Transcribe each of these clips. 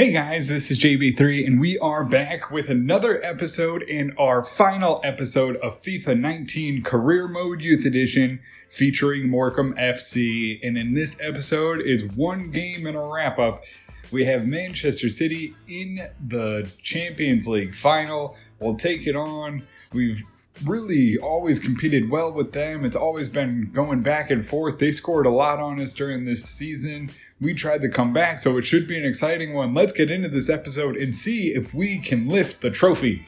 Hey guys, this is JB3 and we are back with another episode and our final episode of FIFA 19 Career Mode Youth Edition featuring Morecambe FC. And in this episode is one game and a wrap up. We have Manchester City in the Champions League final. We'll take it on. We've really always competed well with them. It's always been going back and forth. They scored a lot on us during this season. We tried to come back, so it should be an exciting one. Let's get into this episode and see if we can lift the trophy.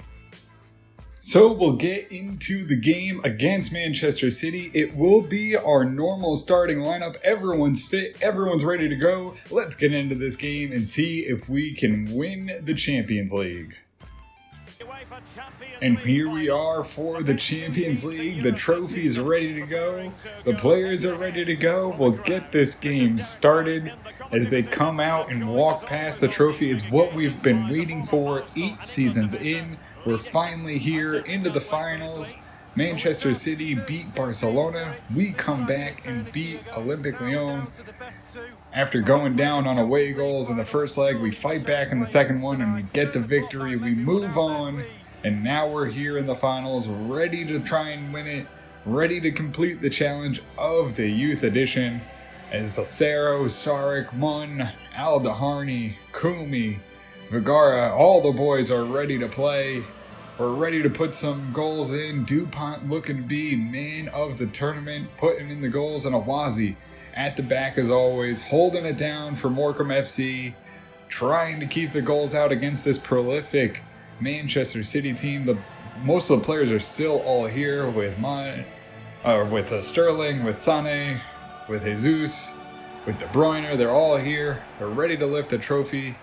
So we'll get into the game against Manchester City. It will be our normal starting lineup. Everyone's fit. Everyone's ready to go. Let's get into this game and see if we can win the Champions League. And here we are for the Champions League. The trophies are ready to go. The players are ready to go. We'll get this game started as they come out and walk past the trophy. It's what we've been waiting for 8 seasons in. We're finally here into the finals. Manchester City beat Barcelona. We come back and beat Olympique Lyon. After going down on away goals in the first leg, we fight back in the second one and we get the victory. We move on, and now we're here in the finals, ready to try and win it, ready to complete the challenge of the Youth Edition. As Lucero, Sarek, Munn, Aldaharni, Kumi, Vergara, all the boys are ready to play. We're ready to put some goals in. DuPont looking to be man of the tournament, putting in the goals, and Awazi at the back as always, holding it down for Morecambe FC, trying to keep the goals out against this prolific Manchester City team. Most of the players are still all here with Sterling, with Sané, with Jesus, with De Bruyne. They're all here. They're ready to lift the trophy,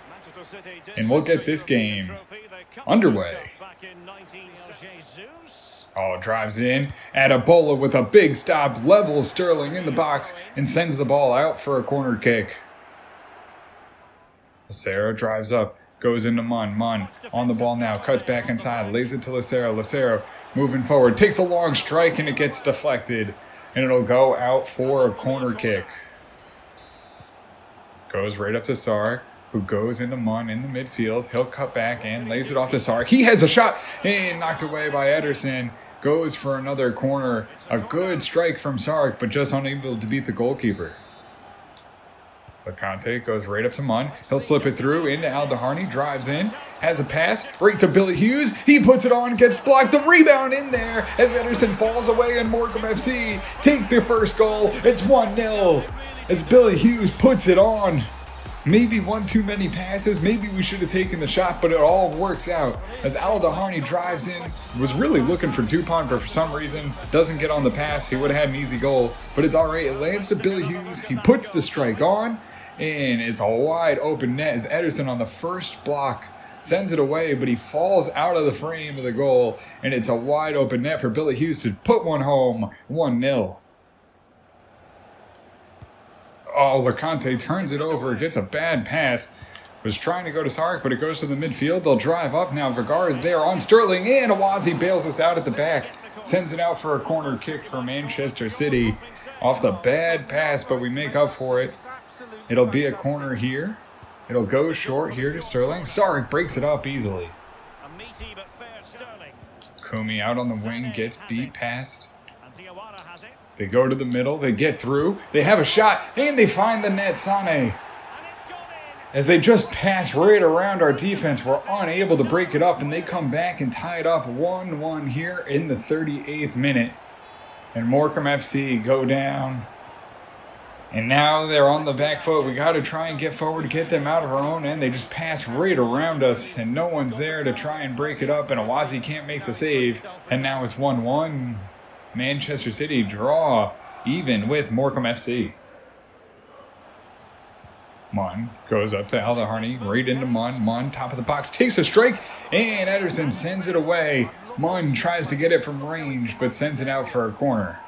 and we'll get this game underway. Oh, drives in. Adabola with a big stop, levels Sterling in the box and sends the ball out for a corner kick. Lucero drives up, goes into Munn. Munn on the ball now, cuts back inside, lays it to Lucero. Lucero moving forward, takes a long strike and it gets deflected. And it'll go out for a corner kick. Goes right up to Sarek, who goes into Munn in the midfield. He'll cut back and lays it off to Sarek. He has a shot and knocked away by Ederson. Goes for another corner. A good strike from Sarek, but just unable to beat the goalkeeper. Lacante goes right up to Munn. He'll slip it through into Aldaharni. Drives in. Has a pass. Right to Billy Hughes. He puts it on. Gets blocked. The rebound in there as Ederson falls away and Morecambe FC take their first goal. It's 1-0 as Billy Hughes puts it on. Maybe one too many passes. Maybe we should have taken the shot, but it all works out. As Aldaharni drives in, was really looking for DuPont, but for some reason doesn't get on the pass. He would have had an easy goal, but it's all right. It lands to Billy Hughes. He puts the strike on, and it's a wide open net as Ederson on the first block sends it away, but he falls out of the frame of the goal, and it's a wide open net for Billy Hughes to put one home, 1-0. Oh, Lacante turns it over, gets a bad pass. Was trying to go to Sarek, but it goes to the midfield. They'll drive up now. Vergara is there on Sterling, and Awazi bails us out at the back. Sends it out for a corner kick for Manchester City. Off the bad pass, but we make up for it. It'll be a corner here. It'll go short here to Sterling. Sarek breaks it up easily. Kumi out on the wing, gets beat past. They go to the middle, they get through, they have a shot, and they find the net. Sané. As they just pass right around our defense, we're unable to break it up, and they come back and tie it up 1-1 here in the 38th minute. And Morecambe FC go down. And now they're on the back foot. We got to try and get forward, get them out of our own end. They just pass right around us, and no one's there to try and break it up, and Awazi can't make the save. And now it's 1-1. Manchester City draw even with Morecambe FC. Munn goes up to Aldaharni, right into Munn. Munn, top of the box, takes a strike, and Ederson sends it away. Munn tries to get it from range, but sends it out for a corner.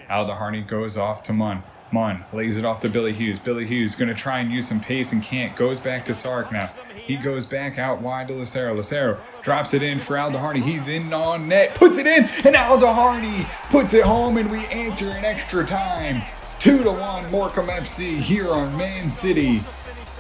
Aldaharni goes off to Munn. Munn lays it off to Billy Hughes. Billy Hughes going to try and use some pace and can't. Goes back to Sarek now. He goes back out wide to Lucero. Lucero drops it in for Aldaharni. He's in on net. Puts it in, and Aldaharni puts it home, and we answer in extra time. 2-1 Morecambe FC here on Man City.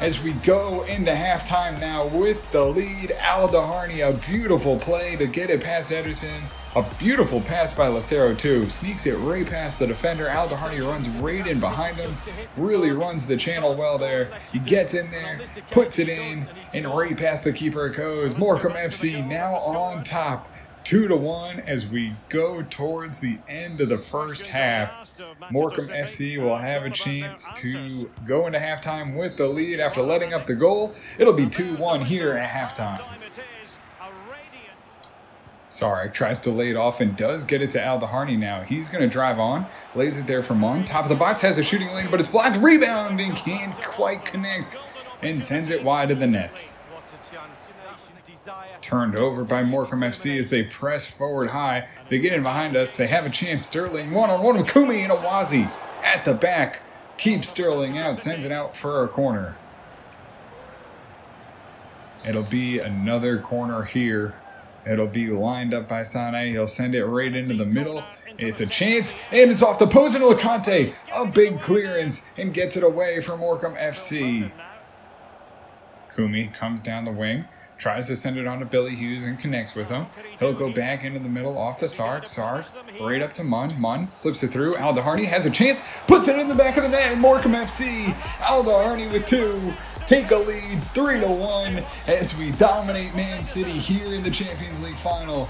as we go into halftime now with the lead. Al Daharni, a beautiful play to get it past Ederson. A beautiful pass by Lucero too. Sneaks it right past the defender. Al Daharni runs right in behind him. Really runs the channel well there. He gets in there, puts it in, and right past the keeper it goes. Morecambe FC now on top. 2-1 as we go towards the end of the first half. Morecambe FC will have a chance to go into halftime with the lead after letting up the goal. It'll be 2-1 here at halftime. Sarek tries to lay it off and does get it to Al Daharni now. He's going to drive on, lays it there for Mon. Top of the box, has a shooting lane, but it's blocked. Rebound and can't quite connect and sends it wide of the net. Turned over by Morecambe FC as they press forward high. They get in behind us. They have a chance. Sterling one-on-one with Kumi and Awazi at the back. Keeps Sterling out. Sends it out for a corner. It'll be another corner here. It'll be lined up by Sane. He'll send it right into the middle. It's a chance, and it's off the post and LeConte. A big clearance and gets it away from Morecambe FC. Kumi comes down the wing. Tries to send it on to Billy Hughes and connects with him. He'll go back into the middle off to Sark. Sark right up to Mun. Mun slips it through. Al Daharni has a chance. Puts it in the back of the net. Morecambe FC. Al Daharni with 2. Take a lead 3-1 as we dominate Man City here in the Champions League final.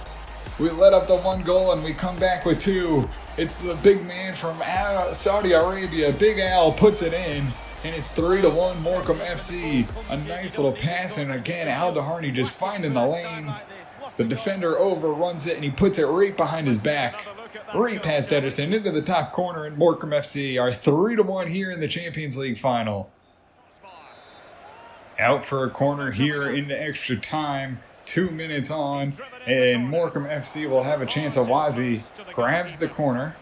We let up the 1 goal and we come back with 2. It's the big man from Saudi Arabia. Big Al puts it in. And it's 3-1 Morecambe FC. A nice little pass, and again, Al Daharni just finding the lanes. The defender overruns it, and he puts it right behind his back. Right past Ederson into the top corner, and Morecambe FC are 3-1 here in the Champions League final. Out for a corner here into extra time. 2 minutes on, and Morecambe FC will have a chance. Awazi grabs the corner,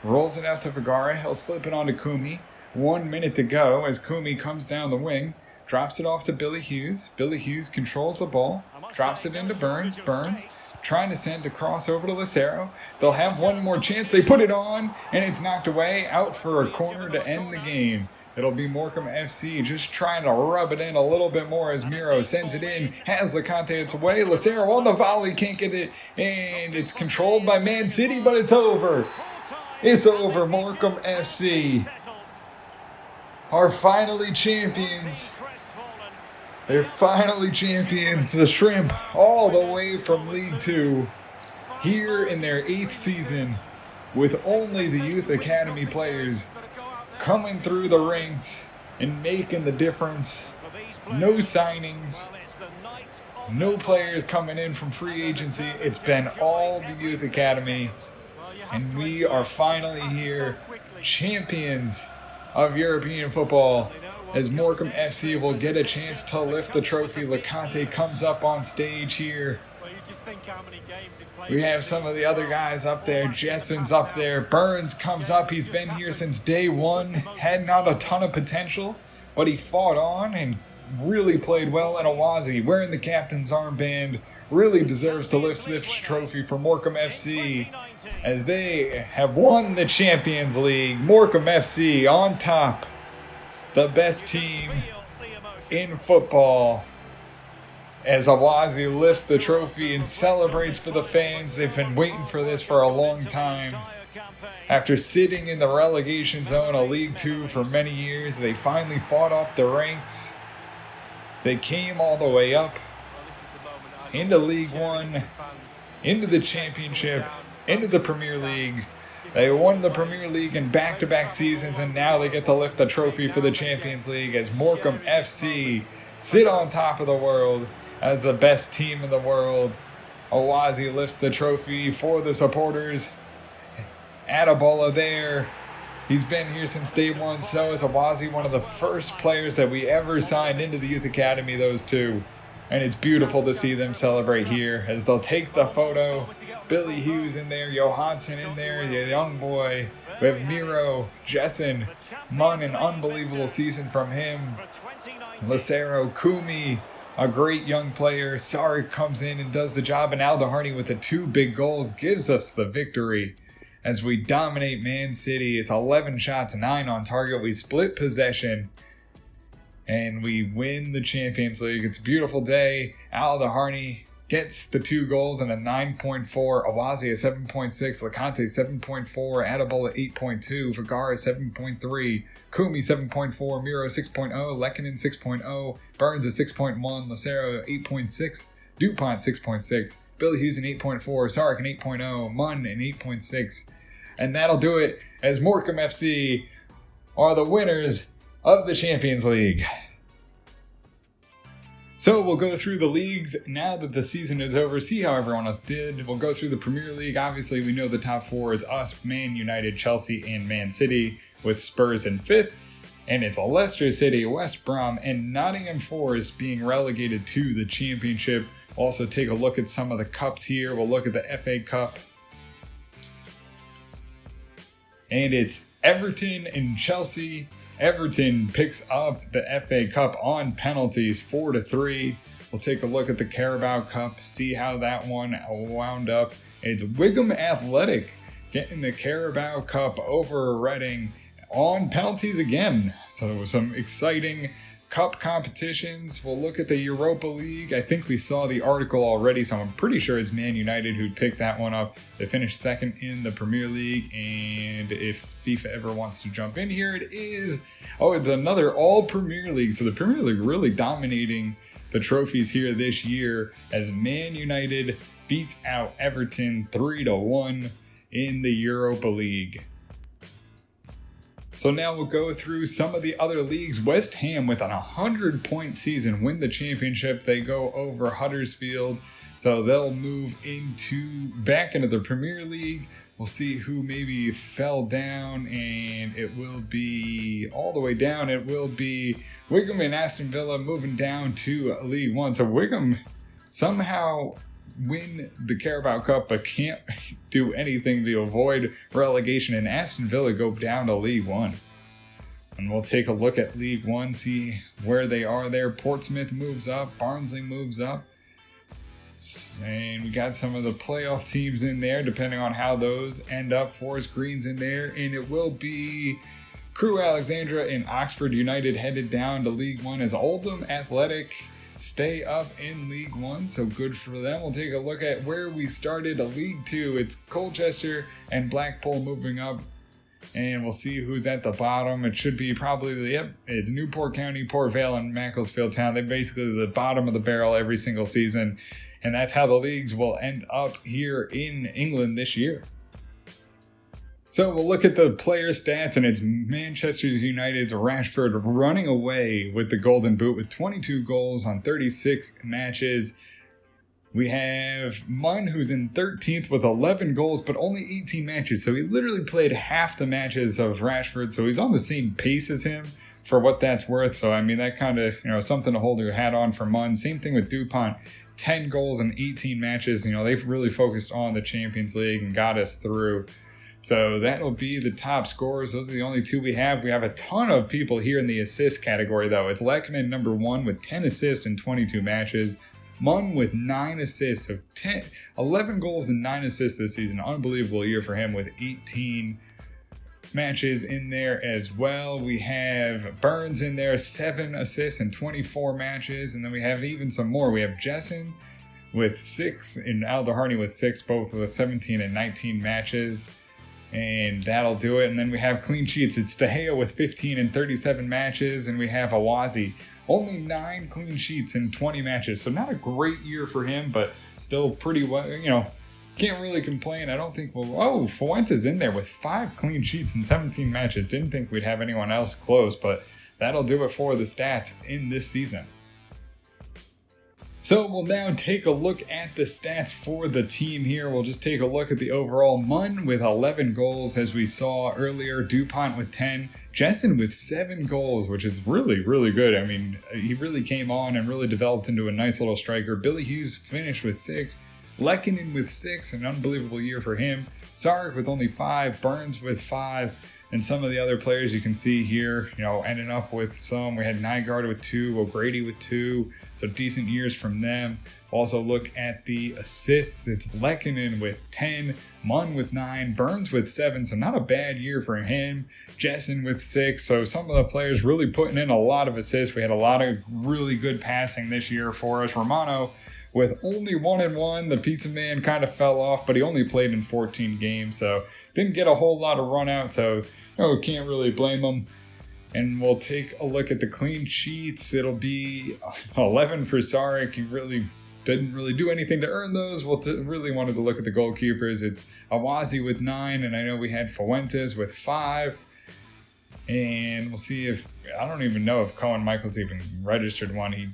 rolls it out to Vergara. He'll slip it on to Kumi. 1 minute to go as Kumi comes down the wing, drops it off to Billy Hughes. Billy Hughes controls the ball, drops it into Burns. Burns trying to send a cross over to Lucero. They'll have one more chance. They put it on, and it's knocked away. Out for a corner to end the game. It'll be Morecambe FC just trying to rub it in a little bit more as Miro sends it in. Has LeConte its way. Lucero on the volley, can't get it, and it's controlled by Man City, but it's over. It's over. Morecambe FC are finally champions. They're finally champions. The Shrimp, all the way from League 2, here in their 8th season, with only the Youth Academy players coming through the ranks and making the difference. No signings, no players coming in from free agency. It's been all the Youth Academy, and we are finally here, champions of European football, as Morecambe FC will get a chance to lift the trophy. LeConte comes up on stage here. We have some of the other guys up there. Jessen's up there. Burns comes up. He's been here since day 1. Had not a ton of potential, but he fought on and really played well. And Awazi, wearing the captain's armband, really deserves to lift this trophy for Morecambe FC, as they have won the Champions League. Morecambe FC on top, the best team in football, as Awazi lifts the trophy and celebrates for the fans. They've been waiting for this for a long time. After sitting in the relegation zone of League 2 for many years, they finally fought up the ranks. They came all the way up into League 1, into the Championship, into the Premier League. They won the Premier League in back-to-back seasons, and now they get to lift the trophy for the Champions League as Morecambe FC sit on top of the world as the best team in the world. Awazi lifts the trophy for the supporters. Atabola there. He's been here since day 1. So is Awazi, one of the first players that we ever signed into the Youth Academy, those two. And it's beautiful to see them celebrate here as they'll take the photo. Billy Hughes in there, Johansson in there, the young boy. We have Miro, Jessen, Mun, an unbelievable season from him. Lucero, Kumi, a great young player. Sark comes in and does the job, and Al Daharni with the 2 big goals gives us the victory as we dominate Man City. It's 11 shots, 9 on target. We split possession, and we win the Champions League. It's a beautiful day. Al Harney gets the 2 goals and a 9.4, Awazi a 7.6, Lecante 7.4, Adebola 8.2, Vergara 7.3, Kumi 7.4, Miro 6.0, Lekanen 6.0, Burns a 6.1, Lacero 8.6, DuPont 6.6, Billy Hughes an 8.4, Sarek an 8.0, Munn an 8.6, and that'll do it as Morecambe FC are the winners of the Champions League. So we'll go through the leagues now that the season is over, see how everyone else did. We'll go through the Premier League. Obviously, we know the top 4 is us, Man United, Chelsea, and Man City, with Spurs in 5th. And it's Leicester City, West Brom, and Nottingham Forest being relegated to the Championship. We'll also take a look at some of the cups here. We'll look at the FA Cup. And it's Everton and Chelsea. Everton picks up the FA Cup on penalties 4-3. We'll take a look at the Carabao Cup, see how that one wound up. It's Wigan Athletic getting the Carabao Cup over Reading on penalties again. So some exciting cup competitions. We'll look at the Europa League. I think we saw the article already, so I'm pretty sure it's Man United who picked that one up. They finished 2nd in the Premier League, and if FIFA ever wants to jump in here, it is. Oh, it's another all Premier League. So the Premier League really dominating the trophies here this year as Man United beats out Everton 3-1 in the Europa League. So now we'll go through some of the other leagues. West Ham with an 100-point season win the championship. They go over Huddersfield, so they'll move back into the Premier League. We'll see who maybe fell down, and it will be all the way down. It will be Wigan and Aston Villa moving down to League One. So Wigan somehow win the Carabao Cup but can't do anything to avoid relegation, and Aston Villa go down to League One. And we'll take a look at League One, see where they are there. Portsmouth moves up, Barnsley moves up, and we got some of the playoff teams in there depending on how those end up. Forest Green's in there, and it will be Crewe Alexandra and Oxford United headed down to League One as Oldham Athletic stay up in League One, so good for them. We'll take a look at where we started. League Two, it's Colchester and Blackpool moving up, and we'll see who's at the bottom. It should be probably, it's Newport County, Port Vale, and Macclesfield Town. They're basically the bottom of the barrel every single season, and that's how the leagues will end up here in England this year. So we'll look at the player stats, and it's Manchester United's Rashford running away with the Golden Boot with 22 goals on 36 matches. We have Munn, who's in 13th with 11 goals, but only 18 matches. So he literally played half the matches of Rashford, so he's on the same pace as him for what that's worth. So, I mean, that kind of, something to hold your hat on for Munn. Same thing with DuPont, 10 goals in 18 matches. They've really focused on the Champions League and got us through. So that'll be the top scorers. Those are the only 2 we have. We have a ton of people here in the assist category, though. It's Lekanen number 1 with 10 assists in 22 matches. Munn with 9 assists of 11 goals and 9 assists this season. Unbelievable year for him with 18 matches in there as well. We have Burns in there, 7 assists in 24 matches. And then we have even some more. We have Jessen with 6 and Al Harney with 6, both with 17 and 19 matches. And that'll do it. And then we have clean sheets. It's De Gea with 15 and 37 matches. And we have Awazi, only 9 clean sheets in 20 matches. So not a great year for him, but still pretty well, can't really complain. I don't think Fuentes in there with 5 clean sheets in 17 matches. Didn't think we'd have anyone else close, but that'll do it for the stats in this season. So we'll now take a look at the stats for the team here. We'll just take a look at the overall. Munn with 11 goals, as we saw earlier. DuPont with 10. Jessen with 7 goals, which is really, really good. I mean, he really came on and really developed into a nice little striker. Billy Hughes finished with 6. Lehkonen with 6, an unbelievable year for him. Sarek with only 5, Burns with 5, and some of the other players you can see here, ending up with some. We had Nygaard with 2, O'Grady with 2, so decent years from them. Also look at the assists. It's Lehkonen with 10, Munn with 9, Burns with 7, so not a bad year for him. Jessen with 6, so some of the players really putting in a lot of assists. We had a lot of really good passing this year for us. Romano with only 1-1, the pizza man kind of fell off, but he only played in 14 games, so didn't get a whole lot of run out, so can't really blame him. And we'll take a look at the clean sheets. It'll be 11 for Sarek. He didn't really do anything to earn those. We'll really wanted to look at the goalkeepers. It's Awazi with 9, and I know we had Fuentes with 5. And we'll see if, I don't even know if Cohen Michaels even registered one. He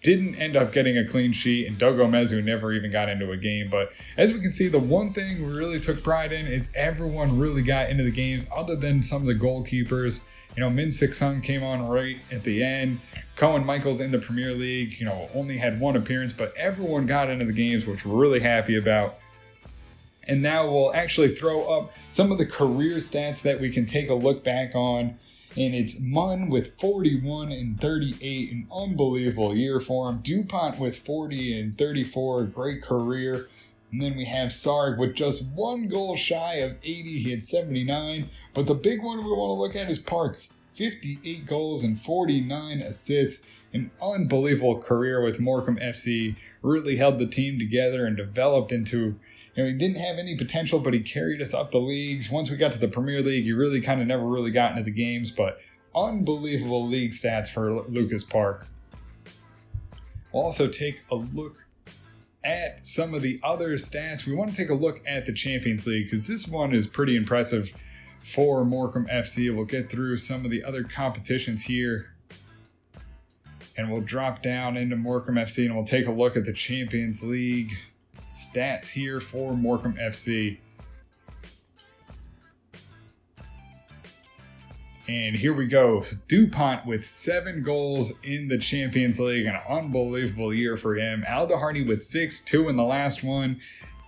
didn't end up getting a clean sheet, and Dogo Mezu never even got into a game. But as we can see, the one thing we really took pride in is everyone really got into the games other than some of the goalkeepers. Min Sik Sung came on right at the end. Cohen Michaels in the Premier League, only had 1 appearance, but everyone got into the games, which we're really happy about. And now we'll actually throw up some of the career stats that we can take a look back on. And it's Munn with 41 and 38, an unbelievable year for him. DuPont with 40 and 34, a great career. And then we have Sarek with just 1 goal shy of 80. He had 79. But the big one we want to look at is Park. 58 goals and 49 assists. An unbelievable career with Morecambe FC. Really held the team together and developed into... he didn't have any potential, but he carried us up the leagues. Once we got to the Premier League, he really kind of never really got into the games, but unbelievable league stats for Lucas Park. We'll also take a look at some of the other stats. We want to take a look at the Champions League because this one is pretty impressive for Morecambe FC. We'll get through some of the other competitions here, and we'll drop down into Morecambe FC, and we'll take a look at the Champions League stats here for Morecambe FC. And here we go. DuPont with 7 goals in the Champions League. An unbelievable year for him. Aldehardy with 6, 2 in the last one.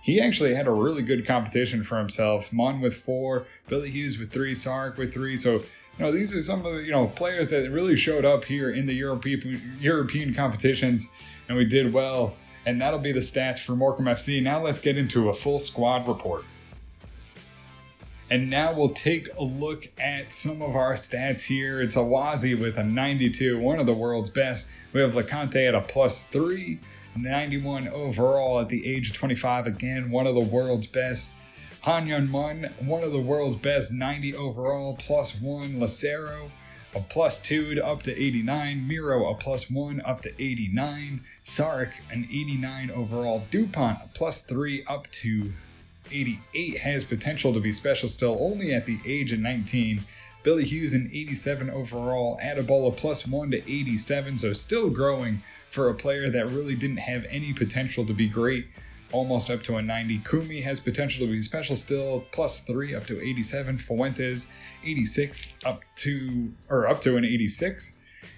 He actually had a really good competition for himself. Munn with 4, Billy Hughes with 3, Sarek with 3. So, these are some of the, players that really showed up here in the European competitions, and we did well. And that'll be the stats for Morecambe FC. Now let's get into a full squad report. And now we'll take a look at some of our stats here. It's Awazi with a 92, one of the world's best. We have LeConte at a +3, 91 overall at the age of 25. Again, one of the world's best. Hanyon Munn, one of the world's best, 90 overall, +1. Lacero, a +2 up to 89. Miro, a +1 up to 89. Sarek, an 89 overall. DuPont, a +3 up to 88. Has potential to be special still, only at the age of 19. Billy Hughes, an 87 overall. Adebola, +1 to 87, so still growing for a player that really didn't have any potential to be great. Almost up to a 90. Kumi has potential to be special still, +3 up to 87. Fuentes, 86 up to an 86.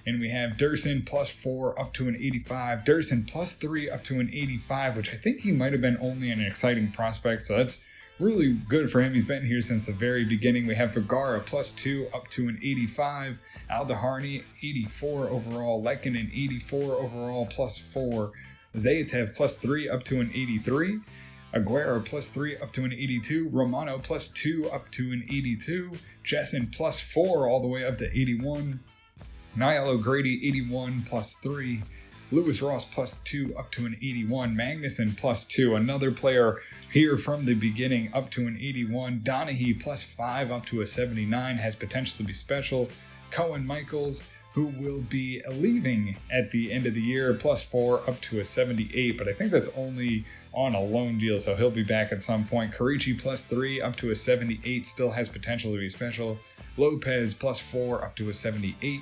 And we have Durson +4 up to an 85. Durson +3 up to an 85, which I think he might have been only an exciting prospect. So that's really good for him. He's been here since the very beginning. We have Vergara +2 up to an 85. Aldehardy, 84 overall. Lehkonen, 84 overall, +4. Zayatev +3 up to an 83. Aguero +3 up to an 82. Romano +2 up to an 82. Jessen +4 all the way up to 81. Niall O'Grady 81 +3. Lewis Ross +2 up to an 81. Magnuson +2, another player here from the beginning up to an 81. Donaghy +5 up to a 79, has potential to be special. Cohen Michaels, who will be leaving at the end of the year, +4 up to a 78, but I think that's only on a loan deal, so he'll be back at some point. Karichi +3 up to a 78, still has potential to be special. Lopez +4 up to a 78.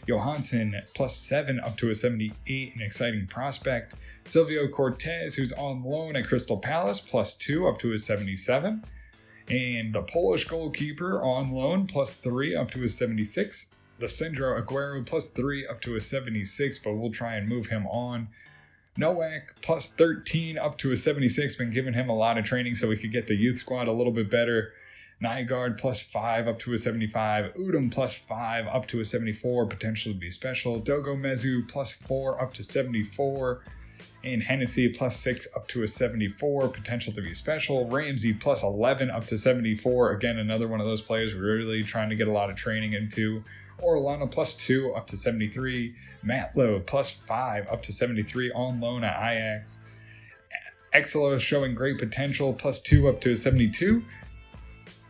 Johansson +7 up to a 78, an exciting prospect. Silvio Cortez, who's on loan at Crystal Palace, +2 up to a 77. And the Polish goalkeeper on loan, +3 up to a 76. Lacendro Aguero +3 up to a 76, but we'll try and move him on. Nowak plus 13 up to a 76. Been giving him a lot of training so we could get the youth squad a little bit better. Nygaard plus 5 up to a 75. Udom plus 5 up to a 74. Potential to be special. Dogo Mezu plus 4 up to 74. And Hennessy plus 6 up to a 74. Potential to be special. Ramsey plus 11 up to 74. Again, another one of those players we're really trying to get a lot of training into. Orlando plus 2 up to 73. Matlow plus 5 up to 73 on loan at Ajax. Exelo showing great potential plus 2 up to a 72.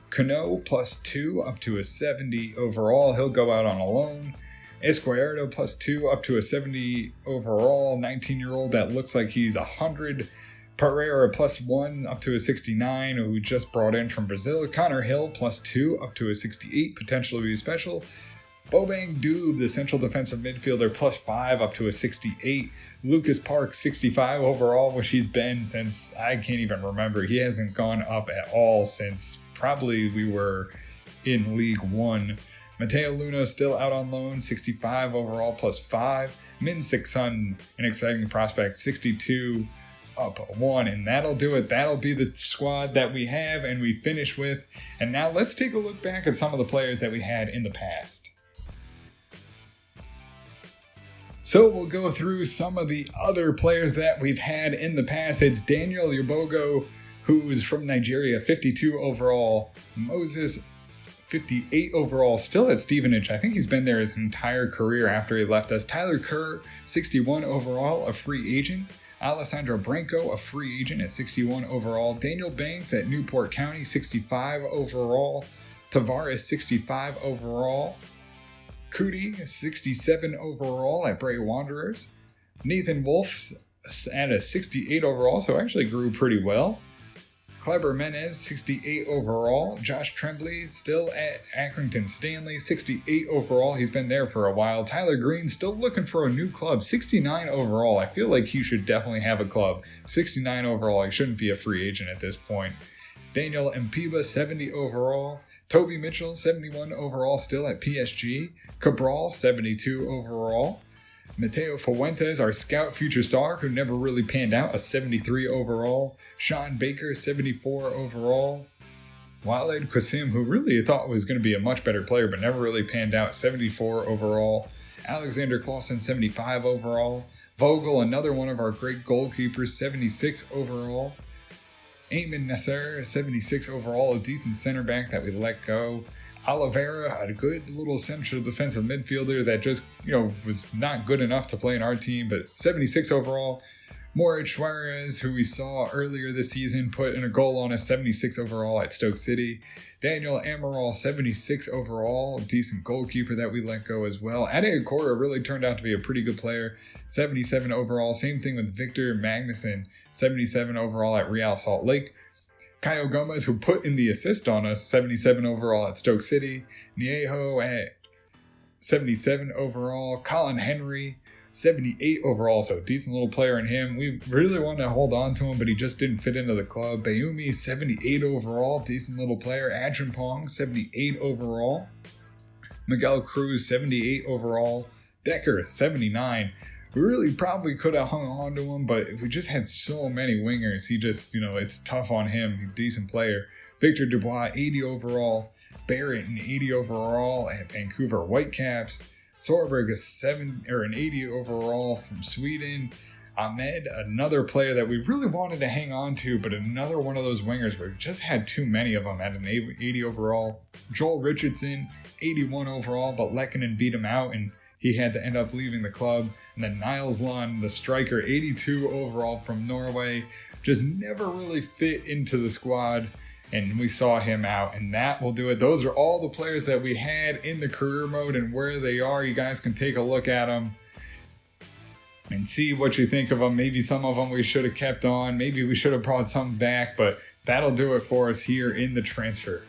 Cano plus 2 up to a 70 overall. He'll go out on a loan. Esquerdo plus 2 up to a 70 overall. 19-year-old that looks like he's 100. Pereira plus 1 up to a 69, who we just brought in from Brazil. Connor Hill plus 2 up to a 68. Potential to be special. Bobang Doob, the central defensive midfielder, plus 5 up to a 68. Lucas Park, 65 overall, which he's been since I can't even remember. He hasn't gone up at all since probably we were in League One. Mateo Luna still out on loan, 65 overall, plus 5. Min Sik-sun, an exciting prospect, 62 up 1. And that'll do it. That'll be the squad that we have and we finish with. And now let's take a look back at some of the players that we had in the past. So we'll go through some of the other players that we've had in the past. It's Daniel Yobogo, who's from Nigeria, 52 overall. Moses, 58 overall, still at Stevenage. I think he's been there his entire career after he left us. Tyler Kerr, 61 overall, a free agent. Alessandro Branco, a free agent at 61 overall. Daniel Banks at Newport County, 65 overall. Tavares, 65 overall. Cootie, 67 overall at Bray Wanderers. Nathan Wolf at a 68 overall, so actually grew pretty well. Kleber Menez, 68 overall. Josh Tremblay, still at Accrington Stanley, 68 overall. He's been there for a while. Tyler Green, still looking for a new club, 69 overall. I feel like he should definitely have a club. 69 overall, he shouldn't be a free agent at this point. Daniel Mpiba, 70 overall. Toby Mitchell, 71 overall, still at PSG. Cabral, 72 overall. Mateo Fuentes, our scout future star, who never really panned out, a 73 overall. Sean Baker, 74 overall. Walid Qasim, who really thought was going to be a much better player, but never really panned out, 74 overall. Alexander Clausen, 75 overall. Vogel, another one of our great goalkeepers, 76 overall. Ayman Nasser, 76 overall, a decent center back that we let go. Oliveira, a good little central defensive midfielder that just, was not good enough to play in our team, but 76 overall. Moritz Suarez, who we saw earlier this season, put in a goal on us, 76 overall at Stoke City. Daniel Amaral, 76 overall, decent goalkeeper that we let go as well. Ade Akora really turned out to be a pretty good player, 77 overall. Same thing with Victor Magnuson, 77 overall at Real Salt Lake. Caio Gomez, who put in the assist on us, 77 overall at Stoke City. Niejo at 77 overall. Colin Henry, 78 overall, so decent little player in him. We really wanted to hold on to him, but he just didn't fit into the club. Bayumi, 78 overall, decent little player. Adrian 78 overall. Miguel Cruz, 78 overall. Decker, 79. We really probably could have hung on to him, but we just had so many wingers. He just, it's tough on him. He's a decent player. Victor Dubois, 80 overall. Barrett, an 80 overall at Vancouver Whitecaps. Sorberg, an 80 overall from Sweden. Ahmed, another player that we really wanted to hang on to, but another one of those wingers where we just had too many of them at an 80 overall. Joel Richardson, 81 overall, but Lekkonen beat him out, and he had to end up leaving the club. And then Niles Lund, the striker, 82 overall from Norway, just never really fit into the squad. And we saw him out, and that will do it. Those are all the players that we had in the career mode and where they are. You guys can take a look at them and see what you think of them. Maybe some of them we should have kept on. Maybe we should have brought some back, but that'll do it for us here in the transfer.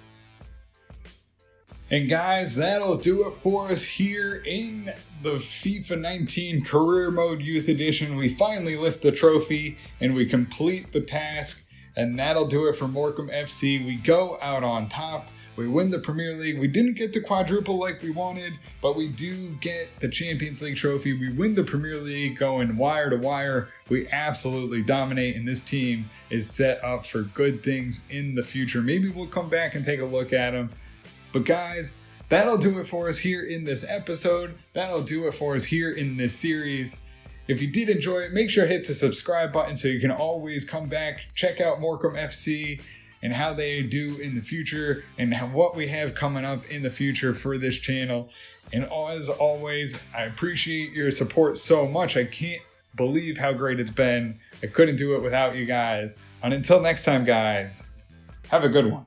And guys, that'll do it for us here in the FIFA 19 Career Mode Youth Edition. We finally lift the trophy and we complete the task. And that'll do it for Morecambe FC. We go out on top. We win the Premier League. We didn't get the quadruple like we wanted, but we do get the Champions League trophy. We win the Premier League going wire to wire. We absolutely dominate, and this team is set up for good things in the future. Maybe we'll come back and take a look at them. But guys, that'll do it for us here in this episode. That'll do it for us here in this series. If you did enjoy it, make sure to hit the subscribe button so you can always come back, check out Morecambe FC and how they do in the future and what we have coming up in the future for this channel. And as always, I appreciate your support so much. I can't believe how great it's been. I couldn't do it without you guys. And until next time, guys, have a good one.